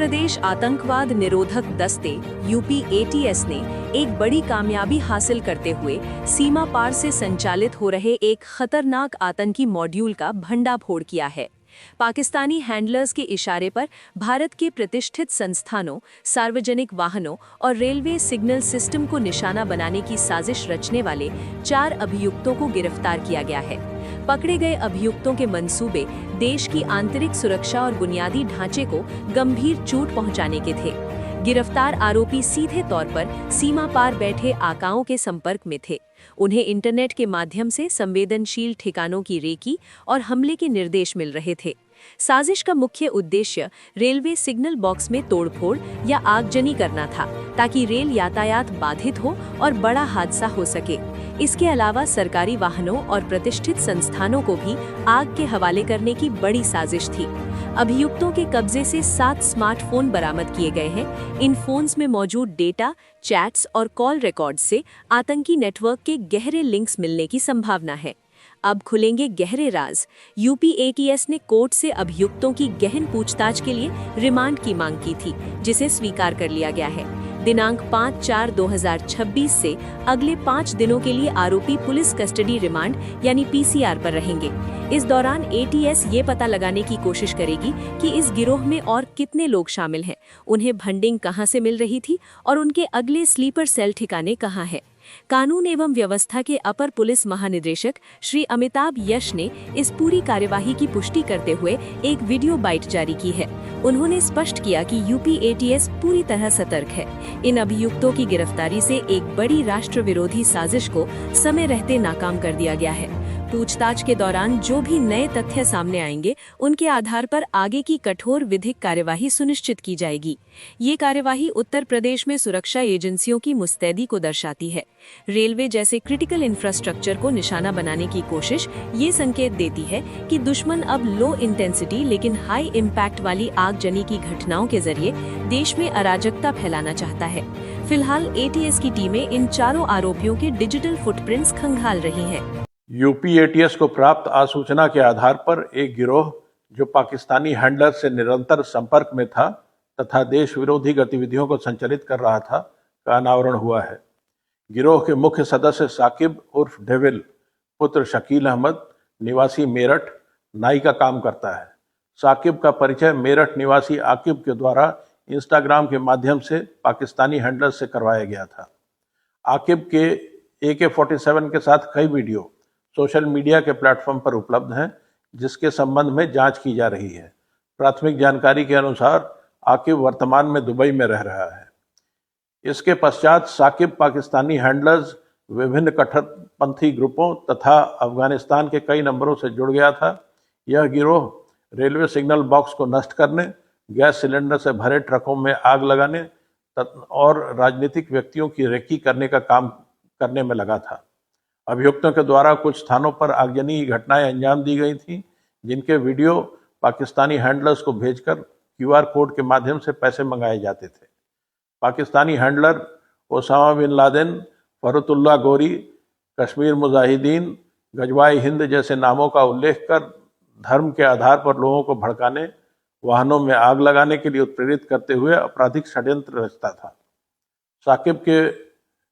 प्रदेश आतंकवाद निरोधक दस्ते यूपी एटीएस ने एक बड़ी कामयाबी हासिल करते हुए सीमा पार से संचालित हो रहे एक खतरनाक आतंकी मॉड्यूल का भंडाफोड़ किया है। पाकिस्तानी हैंडलर्स के इशारे पर भारत के प्रतिष्ठित संस्थानों, सार्वजनिक वाहनों और रेलवे सिग्नल सिस्टम को निशाना बनाने की साजिश रचने वाले 4 अभियुक्तों को गिरफ्तार किया गया है। पकड़े गए अभियुक्तों के मंसूबे देश की आंतरिक सुरक्षा और बुनियादी ढांचे को गंभीर चोट पहुंचाने के थे। गिरफ्तार आरोपी सीधे तौर पर सीमा पार बैठे आकाओं के संपर्क में थे। उन्हें इंटरनेट के माध्यम से संवेदनशील ठिकानों की रेकी और हमले के निर्देश मिल रहे थे। साजिश का मुख्य उद्देश्य रेलवे सिग्नल बॉक्स में तोड़फोड़ या आगजनी करना था, ताकि रेल यातायात बाधित हो और बड़ा हादसा हो सके। इसके अलावा सरकारी वाहनों और प्रतिष्ठित संस्थानों को भी आग के हवाले करने की बड़ी साजिश थी। अभियुक्तों के कब्जे से 7 स्मार्टफोन बरामद किए गए हैं। इन फोन्स में मौजूद डेटा, चैट्स और कॉल रिकॉर्ड्स से आतंकी नेटवर्क के गहरे लिंक्स मिलने की संभावना है। अब खुलेंगे गहरे राज। यूपी एटीएस ने कोर्ट से अभियुक्तों की गहन पूछताछ के लिए रिमांड की मांग की थी, जिसे स्वीकार कर लिया गया है। दिनांक 5/4/2026 से अगले 5 दिनों के लिए आरोपी पुलिस कस्टडी रिमांड यानी पीसीआर पर रहेंगे। इस दौरान एटीएस ये पता लगाने की कोशिश करेगी कि इस गिरोह में और कितने लोग शामिल हैं, उन्हें फंडिंग कहां से मिल रही थी और उनके अगले स्लीपर सेल ठिकाने कहां है। कानून एवं व्यवस्था के अपर पुलिस महानिदेशक श्री अमिताभ यश ने इस पूरी कार्यवाही की पुष्टि करते हुए एक वीडियो बाइट जारी की है। उन्होंने स्पष्ट किया कि यूपी एटीएस पूरी तरह सतर्क है। इन अभियुक्तों की गिरफ्तारी से एक बड़ी राष्ट्र विरोधी साजिश को समय रहते नाकाम कर दिया गया है। पूछताछ के दौरान जो भी नए तथ्य सामने आएंगे, उनके आधार पर आगे की कठोर विधिक कार्यवाही सुनिश्चित की जाएगी। ये कार्यवाही उत्तर प्रदेश में सुरक्षा एजेंसियों की मुस्तैदी को दर्शाती है। रेलवे जैसे क्रिटिकल इंफ्रास्ट्रक्चर को निशाना बनाने की कोशिश ये संकेत देती है कि दुश्मन अब लो इंटेंसिटी लेकिन हाई इम्पैक्ट वाली आगजनी की घटनाओं के जरिए देश में अराजकता फैलाना चाहता है। फिलहाल एटीएस की टीमें इन 4 आरोपियों के डिजिटल फुटप्रिंट्स खंगाल रही हैं। यूपी एटीएस को प्राप्त आसूचना के आधार पर एक गिरोह जो पाकिस्तानी हैंडलर से निरंतर संपर्क में था तथा देश विरोधी गतिविधियों को संचालित कर रहा था का अनावरण हुआ है। गिरोह के मुख्य सदस्य साकिब उर्फ डेविल पुत्र शकील अहमद निवासी मेरठ नाई का काम करता है। साकिब का परिचय मेरठ निवासी आकिब के द्वारा इंस्टाग्राम के माध्यम से पाकिस्तानी हैंडलर से करवाया गया था। आकिब के AK-47 के साथ कई वीडियो सोशल मीडिया के प्लेटफॉर्म पर उपलब्ध हैं, जिसके संबंध में जांच की जा रही है। प्राथमिक जानकारी के अनुसार आकिब वर्तमान में दुबई में रह रहा है। इसके पश्चात साकिब पाकिस्तानी हैंडलर्स, विभिन्न कट्टरपंथी ग्रुपों तथा अफगानिस्तान के कई नंबरों से जुड़ गया था। यह गिरोह रेलवे सिग्नल बॉक्स को नष्ट करने, गैस सिलेंडर से भरे ट्रकों में आग लगाने और राजनीतिक व्यक्तियों की रेकी करने का काम करने में लगा था। अभियुक्तों के द्वारा कुछ स्थानों पर आगजनी की घटनाएं अंजाम दी गई थीं, जिनके वीडियो पाकिस्तानी हैंडलर्स को भेजकर QR कोड के माध्यम से पैसे मंगाए जाते थे। Pakistani handler Osama bin Laden, Farhatullah Ghori, Kashmir Mujahideen, गजवाए Hind जैसे नामों का उल्लेख कर धर्म के आधार पर लोगों को भड़काने, वाहनों में आग लगाने के लिए उत्प्रेरित करते हुए आपराधिक षड्यंत्र रचता था। साकिब के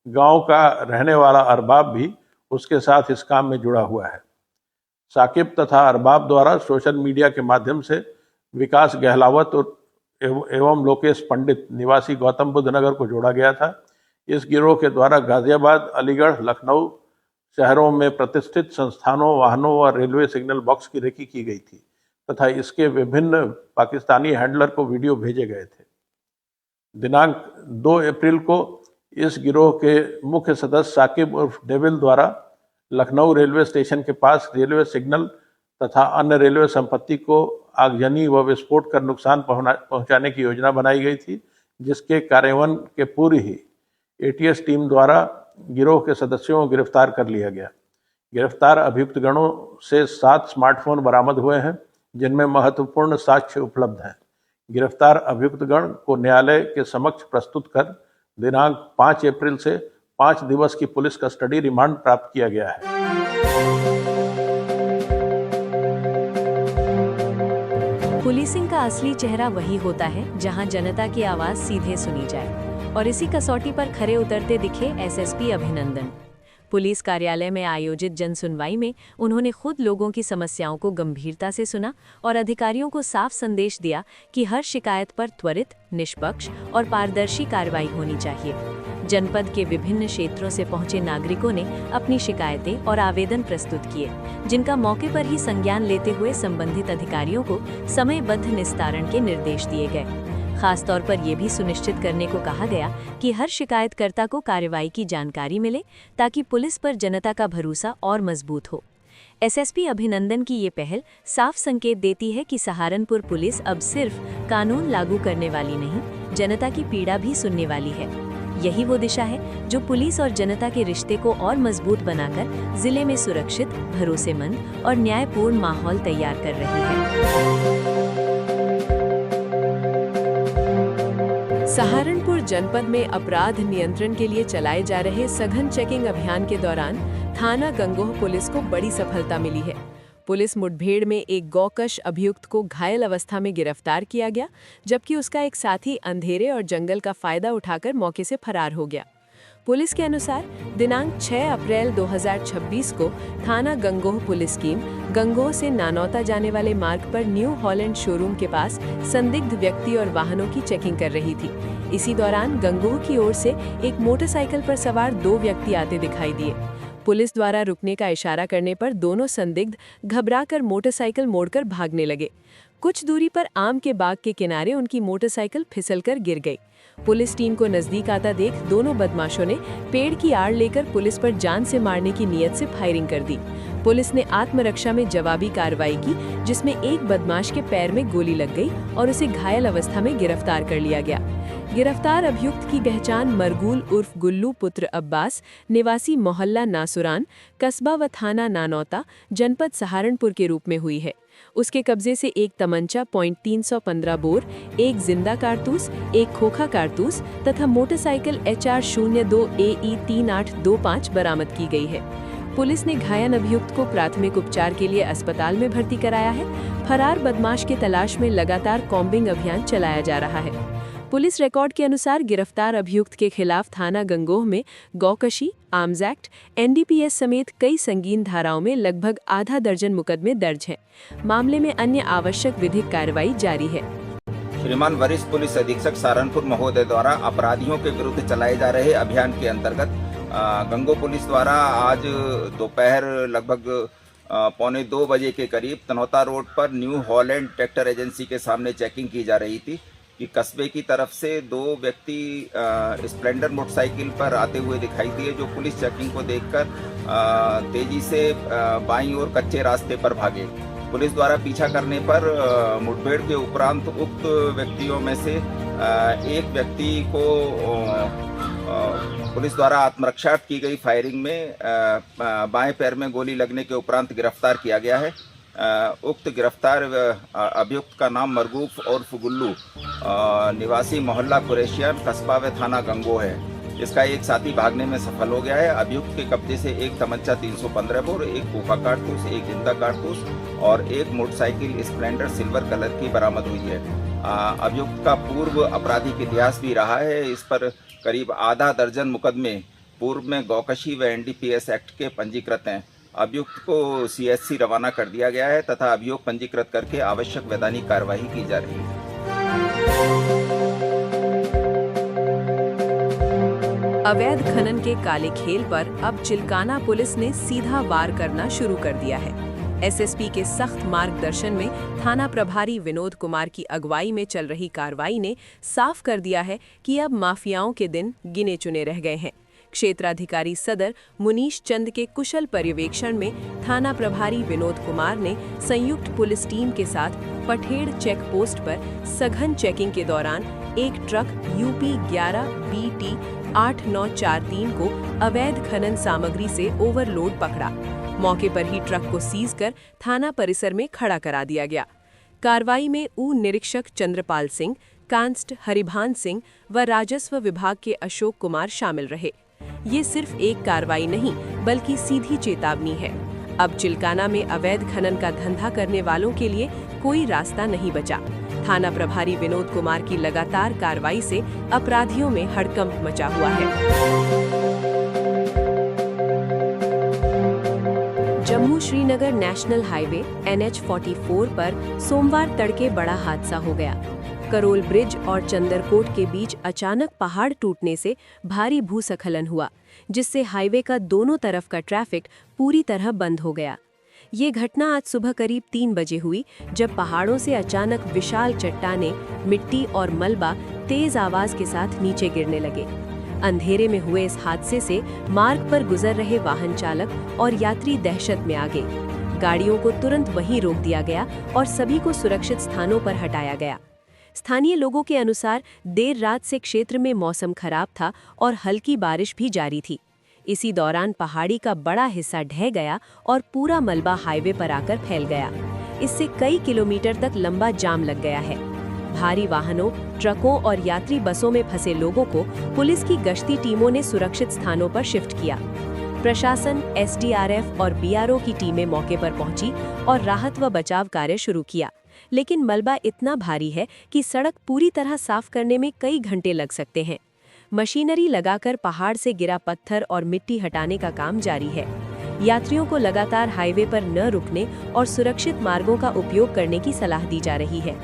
गांव का रहने वाला अरबाब भी उसके साथ इस काम में जुड़ा हुआ है। साकिब तथा अरबाब द्वारा सोशल मीडिया के माध्यम से विकास गहलावत एवं लोकेश पंडित निवासी गौतम बुद्ध नगर को जोड़ा गया था। इस गिरोह के द्वारा गाजियाबाद, अलीगढ़, लखनऊ शहरों में प्रतिष्ठित संस्थानों, वाहनों और रेलवे सिग्नल बॉक्स की रेकी की गई थी तथा इसके विभिन्न पाकिस्तानी हैंडलर को वीडियो भेजे गए थे। दिनांक 2 अप्रैल को इस गिरोह के मुख्य सदस्य साकिब उर्फ डेविल द्वारा लखनऊ रेलवे स्टेशन के पास रेलवे सिग्नल तथा अन्य रेलवे संपत्ति को आगजनी व विस्फोट कर नुकसान पहुंचाने की योजना बनाई गई थी, जिसके कार्यान्वयन के पूर्व ही एटीएस टीम द्वारा गिरोह के सदस्यों को गिरफ्तार कर लिया गया। गिरफ्तार अभियुक्तगणों से 7 स्मार्टफोन बरामद हुए हैं, जिनमें महत्वपूर्ण साक्ष्य उपलब्ध हैं। गिरफ्तार अभियुक्तगण को न्यायालय के समक्ष प्रस्तुत कर दिनांक 5 अप्रैल से 5 दिवस की पुलिस कस्टडी रिमांड प्राप्त किया गया है। पुलिसिंग का असली चेहरा वही होता है जहां जनता की आवाज सीधे सुनी जाए, और इसी कसौटी पर खरे उतरते दिखे एसएसपी अभिनंदन। पुलिस कार्यालय में आयोजित जनसुनवाई में उन्होंने खुद लोगों की समस्याओं को गंभीरता से सुना और अधिकारियों को साफ संदेश दिया कि हर शिकायत पर त्वरित, निष्पक्ष और पारदर्शी कार्रवाई होनी चाहिए। जनपद के विभिन्न क्षेत्रों से पहुंचे नागरिकों ने अपनी शिकायतें और आवेदन प्रस्तुत किए, जिनका मौके पर ही संज्ञान लेते हुए संबंधित अधिकारियों को समयबद्ध निस्तारण के निर्देश दिए गए। खासतौर पर यह भी सुनिश्चित करने को कहा गया कि हर शिकायतकर्ता को कार्रवाई की जानकारी मिले, ताकि पुलिस पर जनता का भरोसा और मजबूत हो। एसएसपी अभिनंदन की ये पहल साफ संकेत देती है कि सहारनपुर पुलिस अब सिर्फ कानून लागू करने वाली नहीं, जनता की पीड़ा भी सुनने वाली है। यही वो दिशा है जो पुलिस और जनता के रिश्ते को और मजबूत बनाकर जिले में सुरक्षित, भरोसेमंद और न्यायपूर्ण माहौल तैयार कर रही है। सहारनपुर जनपद में अपराध नियंत्रण के लिए चलाए जा रहे सघन चेकिंग अभियान के दौरान थाना गंगोह पुलिस को बड़ी सफलता मिली है। पुलिस मुठभेड़ में एक गौकश अभियुक्त को घायल अवस्था में गिरफ्तार किया गया, जबकि उसका एक साथी अंधेरे और जंगल का फायदा उठाकर मौके से फरार हो गया। पुलिस के अनुसार दिनांक 6 अप्रैल 2026 को थाना गंगोह पुलिस टीम गंगोह से नानौता जाने वाले मार्ग पर न्यू हॉलैंड शोरूम के पास संदिग्ध व्यक्ति और वाहनों की चेकिंग कर रही थी। इसी दौरान गंगोह की ओर से एक मोटरसाइकिल पर सवार 2 व्यक्ति आते दिखाई दिए। पुलिस द्वारा रुकने का इशारा करने पर दोनों संदिग्ध घबराकर मोटरसाइकिल मोड़कर भागने लगे। कुछ दूरी पर आम के बाग के किनारे उनकी मोटरसाइकिल फिसलकर गिर गई। पुलिस टीम को नजदीक आता देख दोनों बदमाशों ने पेड़ की आड़ लेकर पुलिस पर जान से मारने की नीयत से फायरिंग कर दी। पुलिस ने आत्मरक्षा में जवाबी कार्रवाई की, जिसमें एक बदमाश के पैर में गोली लग गई और उसे घायल अवस्था में गिरफ्तार कर लिया गया। गिरफ्तार अभियुक्त की पहचान मरगूल उर्फ गुल्लू पुत्र अब्बास, निवासी मोहल्ला नासुरान, कस्बा व थाना नानौता, जनपद सहारनपुर के रूप में हुई है। उसके कब्जे से एक तमंचा .315 बोर, एक जिंदा कारतूस, एक खोखा कारतूस तथा मोटरसाइकिल HR 02 AE 3825 बरामद की गई है। पुलिस ने घायल अभियुक्त को प्राथमिक उपचार के लिए अस्पताल में भर्ती कराया है। फरार बदमाश की तलाश में लगातार कॉम्बिंग अभियान चलाया जा रहा है। पुलिस रिकॉर्ड के अनुसार गिरफ्तार अभियुक्त के खिलाफ थाना गंगोह में गौकशी, आर्म्स एक्ट, NDPS समेत कई संगीन धाराओं में लगभग आधा दर्जन मुकदमे दर्ज हैं। मामले में अन्य आवश्यक विधिक कार्रवाई जारी है। श्रीमान वरिष्ठ पुलिस अधीक्षक सहारनपुर महोदय द्वारा अपराधियों के विरुद्ध चलाए जा रहे अभियान के अंतर्गत गंगोह पुलिस द्वारा आज दोपहर लगभग 1:45 बजे के करीब तनौता रोड पर न्यू हॉलैंड ट्रैक्टर एजेंसी के सामने चेकिंग की जा रही थी कि कस्बे की तरफ से 2 व्यक्ति स्प्लेंडर मोटरसाइकिल पर आते हुए दिखाई दिए, जो पुलिस चेकिंग को देखकर तेजी से बाईं ओर कच्चे रास्ते पर भागे। पुलिस द्वारा पीछा करने पर मुठभेड़ के उपरांत उक्त व्यक्तियों में से एक व्यक्ति को पुलिस द्वारा आत्मरक्षा की गई फायरिंग में बाएं पैर में गोली लगने के उपरांत गिरफ्तार किया गया है। उक्त गिरफ्तार अभियुक्त का नाम मरगूफ उर्फ गुल्लू, निवासी मोहल्ला कुरैशियान, कस्बा व थाना गंगोह है। इसका एक साथी भागने में सफल हो गया है। अभियुक्त के कब्जे से एक तमंचा 315 बोर, एक खोखा कारतूस, एक जिंदा कारतूस और एक मोटरसाइकिल स्प्लेंडर सिल्वर कलर की बरामद हुई है। अभियुक्त का पूर्व आपराधिक इतिहास भी रहा है। इस पर करीब आधा दर्जन मुकदमे पूर्व में गौकशी व NDPS एक्ट के पंजीकृत हैं। अभियुक्त को CSC रवाना कर दिया गया है तथा अभियोग पंजीकृत करके आवश्यक वैधानिक कार्रवाई की जा रही है। अवैध खनन के काले खेल पर अब चिल्काना पुलिस ने सीधा वार करना शुरू कर दिया है। SSP के सख्त मार्गदर्शन में थाना प्रभारी विनोद कुमार की अगुवाई में चल रही कार्रवाई ने साफ कर दिया है कि अब माफियाओं के दिन गिने चुने रह गए हैं। क्षेत्राधिकारी सदर मुनीश चंद के कुशल पर्यवेक्षण में थाना प्रभारी विनोद कुमार ने संयुक्त पुलिस टीम के साथ पठेड़ चेक पोस्ट पर सघन चेकिंग के दौरान एक ट्रक UP 11 BT 8943 को अवैध खनन सामग्री से ओवरलोड पकड़ा। मौके पर ही ट्रक को सीज कर थाना परिसर में खड़ा करा दिया गया। कार्रवाई में निरीक्षक चंद्रपाल सिंह, कांस्ट हरिभान सिंह व राजस्व विभाग के अशोक कुमार शामिल रहे। ये सिर्फ एक कार्रवाई नहीं बल्कि सीधी चेतावनी है। अब चिल्काना में अवैध खनन का धंधा करने वालों के लिए कोई रास्ता नहीं बचा। थाना प्रभारी विनोद कुमार की लगातार कार्रवाई से अपराधियों में हड़कंप मचा हुआ है। Jammu Srinagar national highway NH-44 पर सोमवार तड़के बड़ा हादसा हो गया। करोल ब्रिज और चंदरकोट के बीच अचानक पहाड़ टूटने से भारी भूस्खलन हुआ, जिससे हाईवे का दोनों तरफ का ट्रैफिक पूरी तरह बंद हो गया। ये घटना आज सुबह करीब 3 बजे हुई, जब पहाड़ों से अचानक विशाल चट्टानें, मिट्टी और मलबा तेज आवाज के साथ नीचे गिरने लगे। अंधेरे में हुए इस हादसे से मार्ग पर गुजर रहे वाहन चालक और यात्री दहशत में आ गए। गाड़ियों को तुरंत वहीं रोक दिया गया और सभी को सुरक्षित स्थानों पर हटाया गया। स्थानीय लोगों के अनुसार देर रात से क्षेत्र में मौसम खराब था और हल्की बारिश भी जारी थी। इसी दौरान पहाड़ी का बड़ा हिस्सा ढह गया और पूरा मलबा हाईवे पर आकर फैल गया। इससे कई किलोमीटर तक लंबा जाम लग गया है। भारी वाहनों, ट्रकों और यात्री बसों में फंसे लोगों को पुलिस की गश्ती टीमों ने सुरक्षित स्थानों पर शिफ्ट किया। प्रशासन, SDRF और BRO की टीमें मौके पर पहुंची और राहत व बचाव कार्य शुरू किया, लेकिन मलबा इतना भारी है कि सड़क पूरी तरह साफ करने में कई घंटे लग सकते हैं। मशीनरी लगाकर पहाड़ से गिरा पत्थर और मिट्टी हटाने का काम जारी है। यात्रियों को लगातार हाईवे पर न रुकने और सुरक्षित मार्गों का उपयोग करने की सलाह दी जा रही है।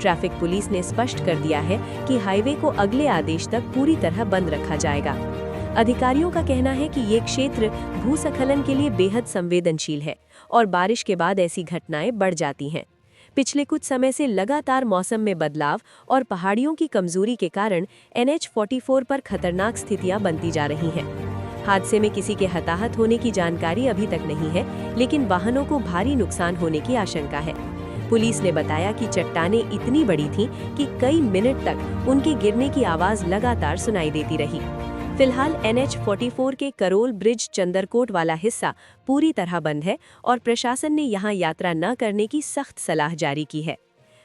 ट्रैफिक पुलिस ने स्पष्ट कर दिया है कि हाईवे को अगले आदेश तक पूरी तरह बंद रखा जाएगा। अधिकारियों का कहना है कि ये क्षेत्र भूस्खलन के लिए बेहद संवेदनशील है और बारिश के बाद ऐसी घटनाएं बढ़ जाती हैं। पिछले कुछ समय से लगातार मौसम में बदलाव और पहाड़ियों की कमजोरी के कारण NH-44 पर खतरनाक स्थितियां बनती जा रही हैं। हादसे में किसी के हताहत होने की जानकारी अभी तक नहीं है, लेकिन वाहनों को भारी नुकसान होने की आशंका है। पुलिस ने बताया कि चट्टानें इतनी बड़ी थीं कि कई मिनट तक उनके गिरने की आवाज लगातार सुनाई देती रही। फिलहाल NH-44 के करोल ब्रिज चंदरकोट वाला हिस्सा पूरी तरह बंद है और प्रशासन ने यहां यात्रा न करने की सख्त सलाह जारी की है।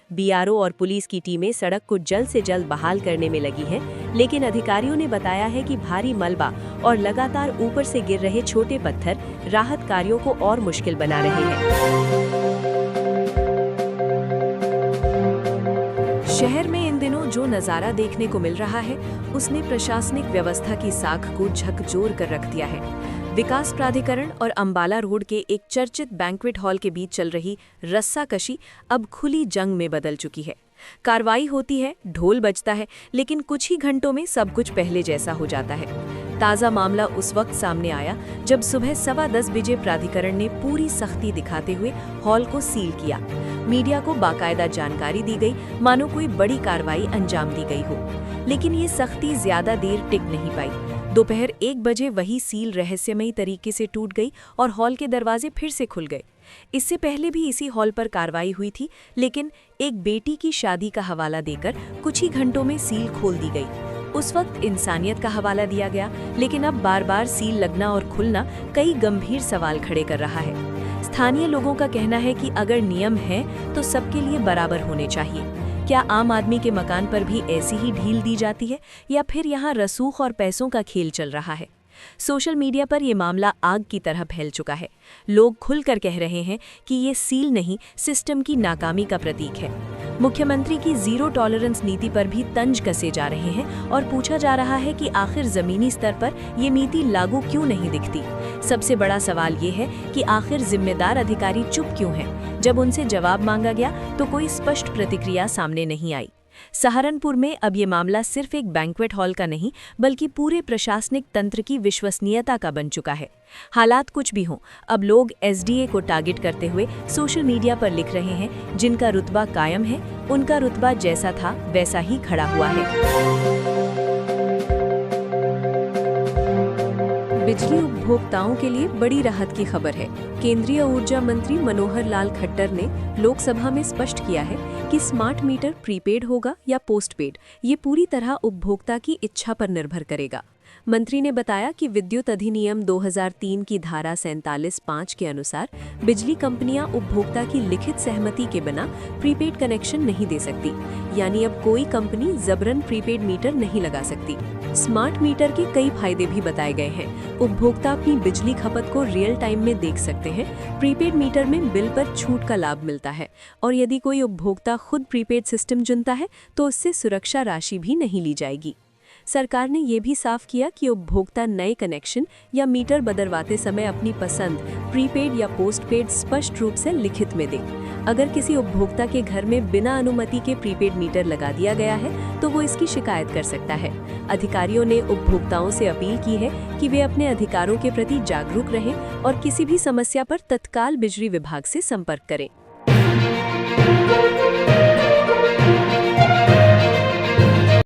BRO और पुलिस की टीमें सड़क को जल्द से जल्द बहाल करने में लगी हैं, लेकिन अधिकारियों ने बताया है कि भारी मलबा और लगातार ऊपर से गिर रहे छोटे पत्थर राहत कार्यों को और मुश्किल बना रहे हैं। शहर में इन दिनों जो नज़ारा देखने को मिल रहा है, उसने प्रशासनिक व्यवस्था की साख को झकझोर कर रख दिया है। विकास प्राधिकरण और अंबाला रोड के एक चर्चित बैंक्वेट हॉल के बीच चल रही रस्साकशी अब खुली जंग में बदल चुकी है। कार्रवाई होती है, ढोल बजता है, लेकिन कुछ ही घंटों में सब कुछ पहले जैसा हो जाता है। ताज़ा मामला उस वक्त सामने आया जब सुबह 10:15 बजे प्राधिकरण ने पूरी सख्ती दिखाते हुए हॉल को सील किया। मीडिया को बाकायदा जानकारी दी गई, मानो कोई बड़ी कार्रवाई अंजाम दी गई हो। लेकिन ये सख्ती ज्यादा देर टिक नहीं पाई। दोपहर 1 बजे वही सील रहस्यमयी तरीके से टूट गई और हॉल के दरवाजे फिर से खुल गए। इससे पहले भी इसी हॉल पर कार्रवाई हुई थी, लेकिन एक बेटी की शादी का हवाला देकर कुछ ही घंटों में सील खोल दी गई। उस वक्त इंसानियत का हवाला दिया गया, लेकिन अब बार बार सील लगना और खुलना कई गंभीर सवाल खड़े कर रहा है। स्थानीय लोगों का कहना है कि अगर नियम है तो सबके लिए बराबर होने चाहिए। क्या आम आदमी के मकान पर भी ऐसी ही ढील दी जाती है, या फिर यहाँ रसूख और पैसों का खेल चल रहा है? सोशल मीडिया पर यह मामला आग की तरह फैल चुका है। लोग खुलकर कह रहे हैं कि ये सील नहीं, सिस्टम की नाकामी का प्रतीक है। मुख्यमंत्री की जीरो टॉलरेंस नीति पर भी तंज कसे जा रहे हैं और पूछा जा रहा है कि आखिर जमीनी स्तर पर ये नीति लागू क्यों नहीं दिखती। सबसे बड़ा सवाल ये है कि आखिर जिम्मेदार अधिकारी चुप क्यों हैं? जब उनसे जवाब मांगा गया तो कोई स्पष्ट प्रतिक्रिया सामने नहीं आई। सहारनपुर में अब ये मामला सिर्फ एक बैंक्वेट हॉल का नहीं, बल्कि पूरे प्रशासनिक तंत्र की विश्वसनीयता का बन चुका है। हालात कुछ भी हों, अब लोग SDA को टारगेट करते हुए सोशल मीडिया पर लिख रहे हैं, जिनका रुतबा कायम है, उनका रुतबा जैसा था वैसा ही खड़ा हुआ है। बिजली उपभोक्ताओं के लिए बड़ी राहत की खबर है। केंद्रीय ऊर्जा मंत्री मनोहर लाल खट्टर ने लोकसभा में स्पष्ट किया है कि स्मार्ट मीटर प्रीपेड होगा या पोस्टपेड, ये पूरी तरह उपभोक्ता की इच्छा पर निर्भर करेगा। मंत्री ने बताया कि विद्युत अधिनियम 2003 की धारा 47(5) के अनुसार बिजली कंपनियां उपभोक्ता की लिखित सहमति के बिना प्रीपेड कनेक्शन नहीं दे सकती, यानी अब कोई कंपनी जबरन प्रीपेड मीटर नहीं लगा सकती। स्मार्ट मीटर के कई फायदे भी बताए गए हैं। उपभोक्ता अपनी बिजली खपत को रियल टाइम में देख सकते हैं। प्रीपेड मीटर में बिल पर छूट का लाभ मिलता है और यदि कोई उपभोक्ता खुद प्रीपेड सिस्टम चुनता है तो उससे सुरक्षा राशि भी नहीं ली जाएगी। सरकार ने ये भी साफ किया कि उपभोक्ता नए कनेक्शन या मीटर बदलवाते समय अपनी पसंद प्रीपेड या पोस्टपेड स्पष्ट रूप से लिखित में दे। अगर किसी उपभोक्ता के घर में बिना अनुमति के प्रीपेड मीटर लगा दिया गया है तो वो इसकी शिकायत कर सकता है। अधिकारियों ने उपभोक्ताओं से अपील की है कि वे अपने अधिकारों के प्रति जागरूक रहें और किसी भी समस्या पर तत्काल बिजली विभाग से संपर्क करें।